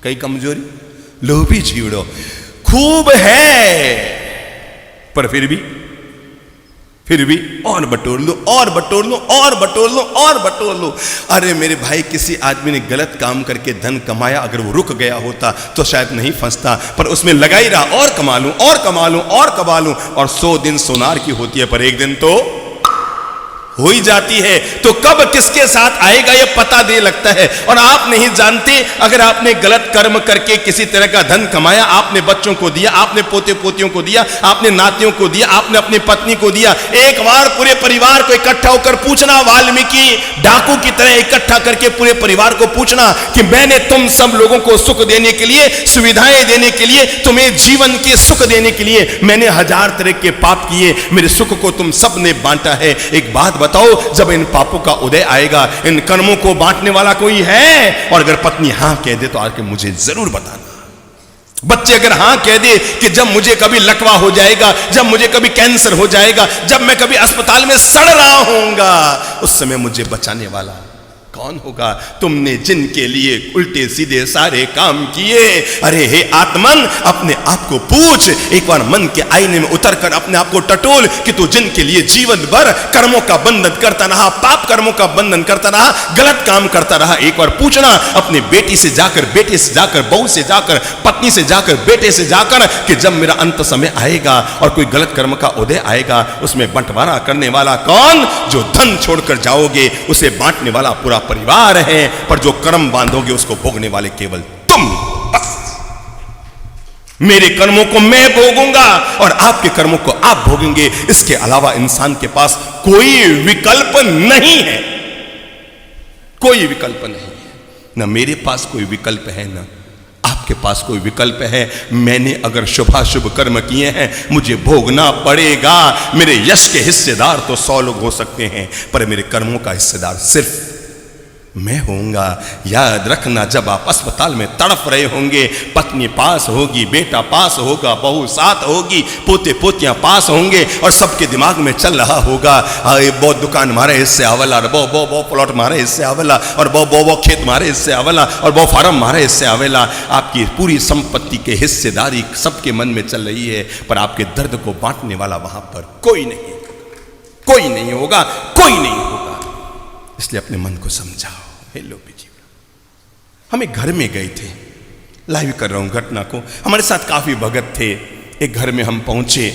कई कमजोरी, लोभी जीवड़ो खूब है, पर फिर भी और बटोर लो, और बटोर लो, और बटोर लो, और बटोर लो। अरे मेरे भाई, किसी आदमी ने गलत काम करके धन कमाया, अगर वो रुक गया होता तो शायद नहीं फंसता, पर उसमें लगा ही रहा, और कमा लूं, और कमा लूं, और कमा लूं, और 100 दिन सोनार की होती है, पर एक दिन तो हो ही जाती है। तो कब किसके साथ आएगा ये पता दे लगता है, और आप नहीं जानते। अगर आपने गलत कर्म करके किसी तरह का धन कमाया, आपने बच्चों को दिया, आपने पोते पोतियों को दिया, आपने नातियों को दिया, आपने अपनी पत्नी को दिया, एक बार पूरे परिवार को इकट्ठा होकर पूछना, वाल्मीकि डाकू की तरह इकट्ठा करके पूरे परिवार को पूछना कि मैंने तुम सब लोगों को सुख देने के लिए, सुविधाएं देने के लिए, तुम्हें जीवन के सुख देने के लिए मैंने 1000 तरह के पाप किए, मेरे सुख को तुम सब ने बांटा है। एक बात बताओ, जब इन पापों का उदय आएगा, इन कर्मों को बांटने वाला कोई है? और अगर पत्नी हां कह दे तो आके मुझे जरूर बताना। बच्चे अगर हां कह दे कि जब मुझे कभी लकवा हो जाएगा, जब मुझे कभी कैंसर हो जाएगा, जब मैं कभी अस्पताल में सड़ रहा होऊंगा, उस समय मुझे बचाने वाला कौन होगा? तुमने जिनके लिए उल्टे सीधे सारे काम किए। अरे हे आत्मन, अपने आप को पूछ, एक बार मन के आईने में उतरकर अपने आप को टटोल कि तू जिनके लिए जीवन भर कर्मों का बंधन करता रहा, पाप कर्मों का बंधन करता रहा, गलत काम करता रहा, एक बार पूछना अपनी बेटी से जाकर, बेटे से जाकर, बहू से जाकर, पत्नी से जाकर, बेटे से जाकर कि जब मेरा अंत समय आएगा और कोई गलत कर्म का उदय आएगा, उसमें बंटवारा करने वाला कौन? जो धन छोड़कर जाओगे उसे बांटने वाला पूरा परिवार है, पर जो कर्म बांधोगे उसको भोगने वाले केवल तुम। बस मेरे कर्मों को मैं भोगूंगा और आपके कर्मों को आप भोगेंगे, इसके अलावा इंसान के पास कोई विकल्प नहीं है, कोई विकल्प नहीं है। ना मेरे पास कोई विकल्प है, ना आपके पास कोई विकल्प है। मैंने अगर शुभाशुभ कर्म किए हैं, मुझे भोगना पड़ेगा। मेरे यश के हिस्सेदार तो 100 लोग हो सकते हैं, पर मेरे कर्मों का हिस्सेदार सिर्फ मैं होऊंगा। याद रखना, जब आप अस्पताल में तड़प रहे होंगे, पत्नी पास होगी, बेटा पास होगा, बहू साथ होगी, पोते पोतियां पास होंगे, और सबके दिमाग में चल रहा होगा, बहुत दुकान मारे इससे आवला, बो प्लॉट मारे इससे आवला, और बो खेत मारे इससे आवला, और बो फार्म मारे इससे आवेला। आपकी पूरी संपत्ति के हिस्सेदारी सबके मन में चल रही है, पर आपके दर्द को बांटने वाला वहां पर कोई नहीं, कोई नहीं होगा, कोई नहीं होगा। इसलिए अपने मन को समझाओ। हेलो जी, हम एक घर में गए थे, लाइव कर रहा हूं घटना को। हमारे साथ काफी भगत थे। एक घर में हम पहुंचे,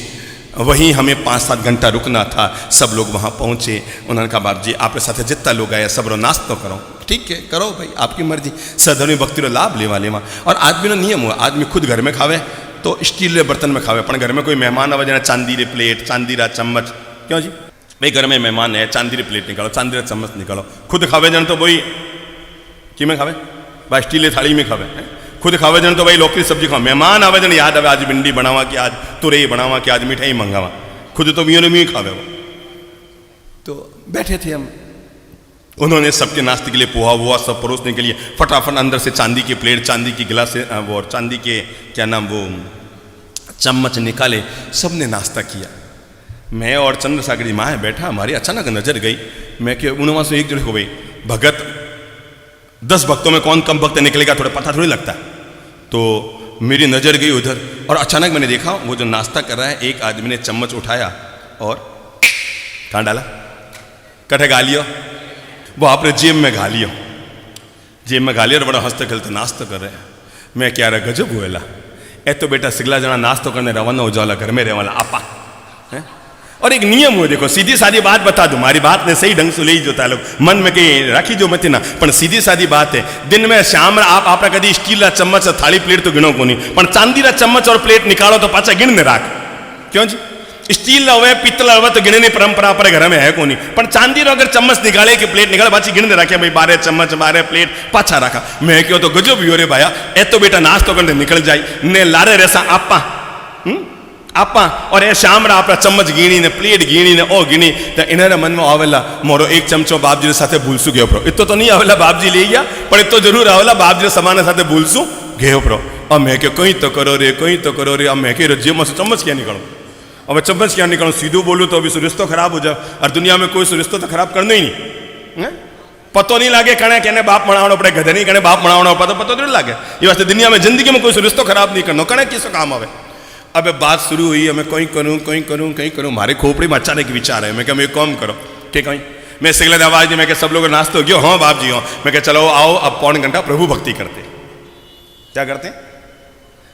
वहीं हमें 5-7 घंटा रुकना था। सब लोग वहां पहुंचे। उन्होंने कहा, बाप जी आपके साथ जितना लोग आए सब रो नाश्ता तो करो। ठीक है, करो भाई, आपकी मर्जी। सदन भक्ति रो लाभ लेवा लेवा। और आदमी नो नियम हुआ, आदमी खुद घर में खावे तो स्टील रे बर्तन में खावे, पण घर में कोई मेहमान आवे जना चांदी रे प्लेट, चांदी रा चम्मच। क्यों जी भाई, घर में मेहमान है, चांदी री प्लेट निकालो, चांदी रा चम्मच निकालो। खुद खावे जन तो भाई कि में खावे, भाई स्टील थाली में खावे। खुद खावे जन तो भाई लौकी सब्जी खाओ। मेहमान आवे जन याद आवे आज भिंडी बनावा कि आज तुरई बनावा कि आज मिठाई मंगावा। खुद तो मियों में खावे वो। तो बैठे थे हम, उन्होंने सबके नाश्ते के लिए पोहा वोहा सब परोसने के लिए फटाफट अंदर से चांदी की प्लेट, चांदी की गिलास, वो और चांदी के क्या नाम वो चम्मच निकाले। सबने नाश्ता किया। मैं और चंद्रसागर जी माँ बैठा, हमारी अचानक नजर गई। मैं कि उन्होंने से एक जगह हो गई, भगत 10 भक्तों में कौन कम भक्त निकलेगा थोड़ा पता थोड़ी लगता। तो मेरी नजर गई उधर, और अचानक मैंने देखा वो जो नाश्ता कर रहा है, एक आदमी ने चम्मच उठाया और कहाँ डाला, कटे गा लियो, वो आपने जेब में घा लियो, जेब में घा लिया और बड़ा हंसते खेलते नाश्ता कर रहे हैं। मैं क्या रहा, गजब हुएला। ए तो बेटा सिगला जना नाश्तो करने रवाना हो जाला, घर में रहवाला आपा है। और एक नियम हो, देखो सीधी सादी बात बता दूं, हमारी बात ने सही ढंग से ले जोता लोग मन में कहीं राखी जो मत ना, पर सीधी सादी बात है। दिन में शाम आप आपका कभी स्टील रा चम्मच थाली प्लेट तो गिनो को नहीं, पर चांदी रा चम्मच और प्लेट निकालो तो पाचा गिन ने राख। क्यों जी, स्टील हुए पीतल हुए तो गिणनी परंपरा पर घर में है कोनी, पर चांदी रो अगर चम्मच निकाले कि प्लेट निकाले पाची गिण रखे भाई 12 चम्मच 12 प्लेट पाछा रखा। मैं क्यों तो गजब भी हो रे भाया, ए तो बेटा नाश्तो करते निकल जाई ने लारे रेसा आपा आपा और ए शाम रा आपरा चम्मच गीणी ने प्लेट गीणी ने ओ गीणी तो इन्हें मन में आवेला मोरो एक चमचो बापजी रे साथे भूलसू गयो प्रो। इतो तो नहीं आवेला बापजी ले गया, पर इतो जरूर आवेला बापजी रे समाने साथे भूलसू गयो प्रो। अब मैं क्यों कहीं तो करो रे कहीं तो करो रे, अब मैं क्यों जेब में से चम्मच क्या निकालूं, अब चम्मच क्या निकालूं, सीधो बोलूं तो अभी रिश्तो खराब हो जाए, और दुनिया में कोई रिश्तो तो खराब करना ही नहीं। पतो नहीं लागे कणे कहने बाप मनावना पड़े, गधे नहीं कहने बाप मनावना पड़े, पतो नहीं लागे। ये वास्ते दुनिया में जिंदगी में कोई रिश्तो खराब नहीं करना, कणे किसको काम आवे। अब बात शुरू हुई, मैं कहीं करूँ कहीं करूँ कहीं करूँ, मारे खोपड़ी में अचानक विचार है, मैं क्या मैं काम करो ठीक है। मैं सिगले आवाज दी, मैं क्या सब लोग नाश्ते हो गया, हाँ बाप जी हाँ। मैं क्या चलो आओ अब पौन घंटा प्रभु भक्ति करते। क्या करते हैं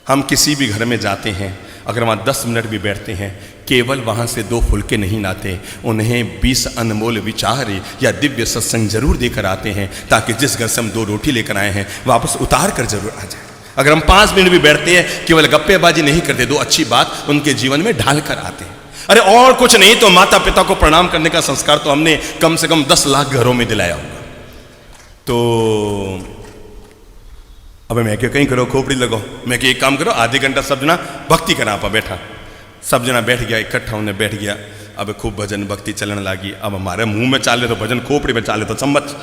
हम किसी भी घर में जाते हैं, अगर वहाँ 10 मिनट भी बैठते हैं, केवल वहाँ से 2 फुलके नहीं लाते, उन्हें 20 अनमोल विचार या दिव्य सत्संग जरूर देकर आते हैं, ताकि जिस घर से हम 2 रोटी लेकर आए हैं वापस उतार कर जरूर आ जाए। अगर हम 5 मिनट भी बैठते हैं, केवल गप्पेबाजी नहीं करते, 2 अच्छी बात उनके जीवन में ढाल कर आते हैं। अरे और कुछ नहीं तो माता पिता को प्रणाम करने का संस्कार तो हमने कम से कम 10 लाख घरों में दिलाया होगा। तो अब मैं क्यों कहीं करो खोपड़ी लगो, मैं कि एक काम करो आधे घंटा सब जना भक्ति करा आप बैठा, सब जना बैठ गया इकट्ठा होने बैठ गया। अब खूब भजन भक्ति चलने लगी। अब हमारे मुंह में चाले तो भजन, खोपड़ी में चाले तो चम्मच।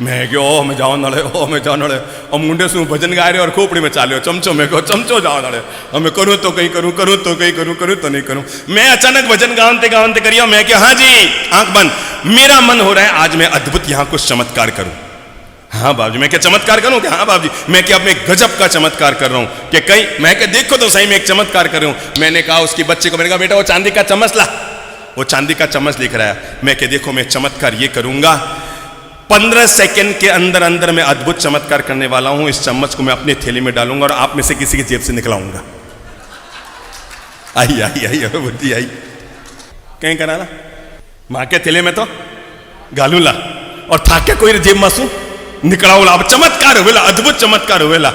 मैं क्यों ओ मैं जाओ नड़े ओ मैं जाओ नड़े, और मुंडे से भजन गा रहे और खोपड़ी में चाले चमचो, मैं कहो चमचो जाओ नड़े, और मैं करूँ तो कहीं करूँ, करूँ तो कहीं करूँ, करूँ तो नहीं करूँ। मैं अचानक भजन गावनते गावनते करियो, मैं क्या हाँ जी आंख बंद, मेरा मन हो रहा है आज मैं अद्भुत यहाँ कुछ चमत्कार करूँ। हाँ बाबूजी मैं क्या चमत्कार करूं क्या, हाँ बाबूजी मैं क्या अपने गजब का चमत्कार कर रहा हूं कि कहीं, मैं क्या देखो तो सही मैं एक चमत्कार कर रहा हूं। मैंने कहा उसकी बच्चे को, मैंने कहा बेटा वो चांदी का चम्मच ला, वो चांदी का चम्मच लेकर आया। मैं क्या देखो मैं चमत्कार ये करूंगा, 15 सेकंड के अंदर अंदर मैं अद्भुत चमत्कार करने वाला हूं। इस चम्मच को मैं अपने थैली में डालूंगा और आप में से किसी की जेब से निकलाऊंगा। आई आई आई बुद्धि आई, कहीं करा ना माँ के थैले में तो गालू ला और थाके कोई जेब मासू निकलाओला। अब चमत्कार हुएला, अद्भुत चमत्कार हुएला।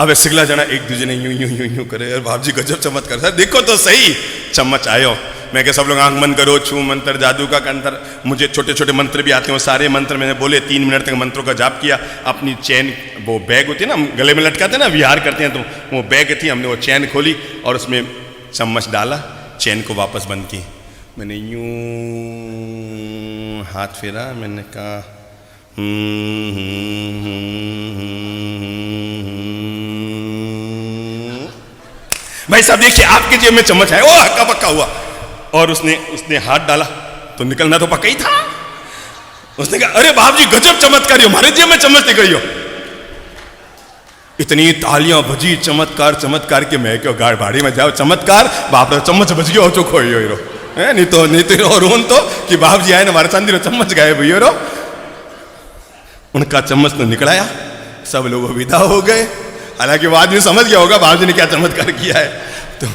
अब सिगला जना एक दूसरे ने यूं यूं यूं यूं करे, और बाप जी गजब चमत्कार सर देखो तो सही। चम्मच आयो, मैं क्या सब लोग आंख बंद करो, छू मंत्र जादू का कंतर, मुझे छोटे छोटे मंत्र भी आते हैं, सारे मंत्र मैंने बोले, 3 मिनट तक मंत्रों का जाप किया। अपनी चैन, वो बैग होती है ना गले में लटकाते हैं ना, विहार करते हैं, तो वो बैग थी, हमने वो चैन खोली और उसमें चम्मच डाला, चैन को वापस बंद की। मैंने यूं हाथ फेरा, मैंने कहा भाई साहब देखिए आपके जेब में चम्मच है। ओ हक्का पक्का हुआ, और उसने हाथ डाला तो निकलना तो पक्का ही था। उसने कहा अरे बाप जी गजब चमत्कारी हो, हमारे जेब में चम्मच निकली हो। इतनी तालियां बजी चमत्कार चमत्कार के, मैं क्यों गाड़ बाड़ी में जाओ चमत्कार, बाप रे चम्मच बज गया, चुप हो रो है नहीं तो रोन तो कि बाप जी आए ना हमारे चांदी रो चम्मच गायब हुई रो। उनका चम्मच तो निकलाया, सब लोग विदा हो गए। हालांकि वो आदमी समझ गया होगा बाबूजी ने क्या चमत्कार किया है। तो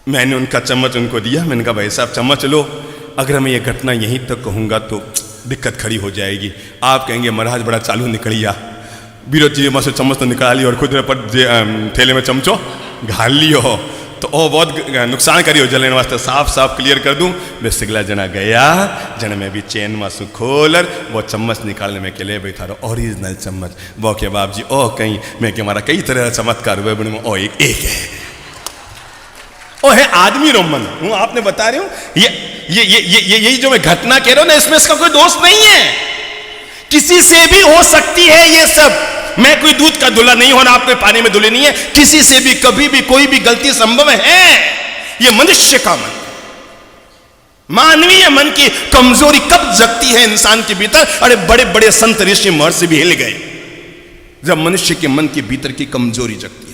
मैंने उनका चम्मच उनको दिया, मैंने कहा भाई साहब चम्मच लो, अगर मैं ये घटना यहीं तक कहूँगा तो दिक्कत खड़ी हो जाएगी। आप कहेंगे महाराज बड़ा चालू निकलिया, बीरो जी में से चम्मच तो निकाल ली और खुद पर थैले में चमचो घाल लियो, तो ओ बहुत नुकसान करियो। जलने वास्ते साफ साफ क्लियर कर दूं, मैं सिगला जना गया, जन में भी चैन मासू खोलर वो चम्मच निकालने में के लिए बैठा रहो, ओरिजिनल चम्मच। वो के बाप जी ओ कहीं, मैं कि हमारा कई तरह चमत्कार हुए, बने ओ एक है, ओ है आदमी रोमन हूं, आपने बता रही हूं। ये जो मैं घटना कह रहा हूं ना, इसमें इसका कोई दोष नहीं है, किसी से भी हो सकती है ये सब। मैं कोई दूध का धुला नहीं हूं, आप कोई पानी में धुले नहीं है, किसी से भी कभी भी कोई भी गलती संभव है। ये मनुष्य का मन, मानवीय मन की कमजोरी कब जगती है इंसान के भीतर। अरे बड़े बड़े संत ऋषि महर्षि भी हिल गए जब मनुष्य के मन के भीतर की कमजोरी जगती है।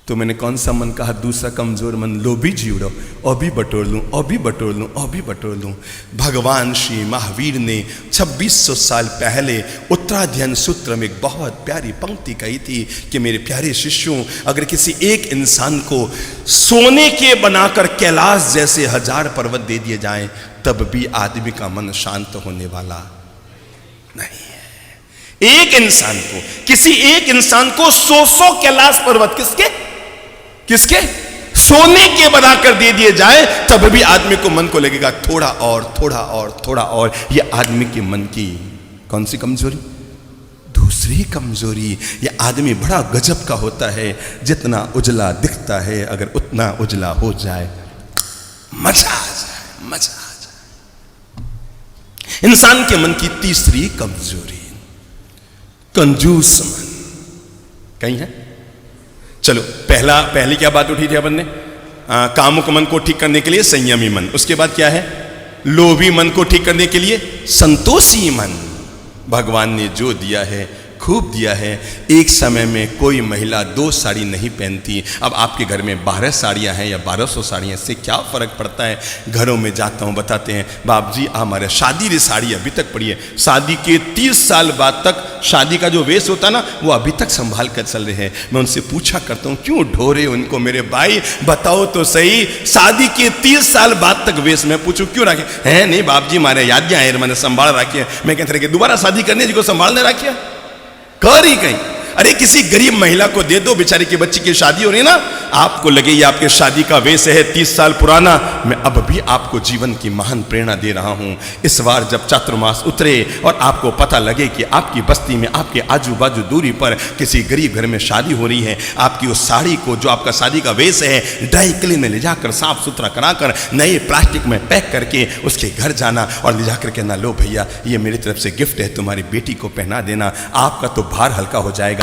तो मैंने कौन सा मन कहा, दूसरा कमजोर मन, लोभी जीवड़ो, और भी बटोर लूं, और भी बटोर लूं, और भी बटोर लूं। भगवान श्री महावीर ने 2600 साल पहले उत्तराध्ययन सूत्र में एक बहुत प्यारी पंक्ति कही थी कि मेरे प्यारे शिष्यों, अगर किसी एक इंसान को सोने के बनाकर कैलाश जैसे 1000 पर्वत दे दिए जाएं, तब भी आदमी का मन शांत होने वाला नहीं है। एक इंसान को, किसी एक इंसान को 100 कैलाश पर्वत, किसके 100 सोने के बनाकर दे दिए जाए तब भी आदमी को मन को लगेगा थोड़ा और थोड़ा और थोड़ा और। ये आदमी के मन की कौन सी कमजोरी? दूसरी कमजोरी। ये आदमी बड़ा गजब का होता है, जितना उजला दिखता है अगर उतना उजला हो जाए मजा आ जाए, मजा आ जाए। इंसान के मन की तीसरी कमजोरी कंजूस मन। कहीं है? चलो पहली क्या बात उठी थी अपन ने? कामुक मन को ठीक करने के लिए संयमी मन। उसके बाद क्या है? लोभी मन को ठीक करने के लिए संतोषी मन। भगवान ने जो दिया है खूब दिया है। एक समय में कोई महिला 2 साड़ी नहीं पहनती। अब आपके घर में 12 साड़ियाँ हैं या 1200 साड़ियाँ, इससे क्या फ़र्क पड़ता है? घरों में जाता हूँ, बताते हैं बाप जी हमारे शादी की साड़ी अभी तक पड़ी है। शादी के 30 साल बाद तक शादी का जो वेश होता ना वो अभी तक संभाल कर चल रहे हैं। मैं उनसे पूछा करता हूँ क्यों ढोरे उनको? मेरे भाई बताओ तो सही, शादी के 30 साल बाद तक वेश। मैं पूछूँ क्यों रखे हैं? नहीं बाप जी हमारे याद आए, मैंने संभाल रखी है। मैं कहते रहे कि दोबारा शादी करने जिसको संभालने रखिए कर ही कहीं। अरे किसी गरीब महिला को दे दो, बेचारी की बच्ची की शादी हो रही है ना, आपको लगे ये आपके शादी का वेश है 30 साल पुराना। मैं अब भी आपको जीवन की महान प्रेरणा दे रहा हूं। इस बार जब चातुर्मास उतरे और आपको पता लगे कि आपकी बस्ती में आपके आजू बाजू दूरी पर किसी गरीब घर में शादी हो रही है, आपकी उस साड़ी को जो आपका शादी का वेश है ड्राई क्लीन में ले जाकर साफ सुथरा कराकर नए प्लास्टिक में पैक करके उसके घर जाना और ले जाकर कहना लो भैया ये मेरी तरफ से गिफ्ट है, तुम्हारी बेटी को पहना देना, आपका तो भार हल्का हो जाएगा।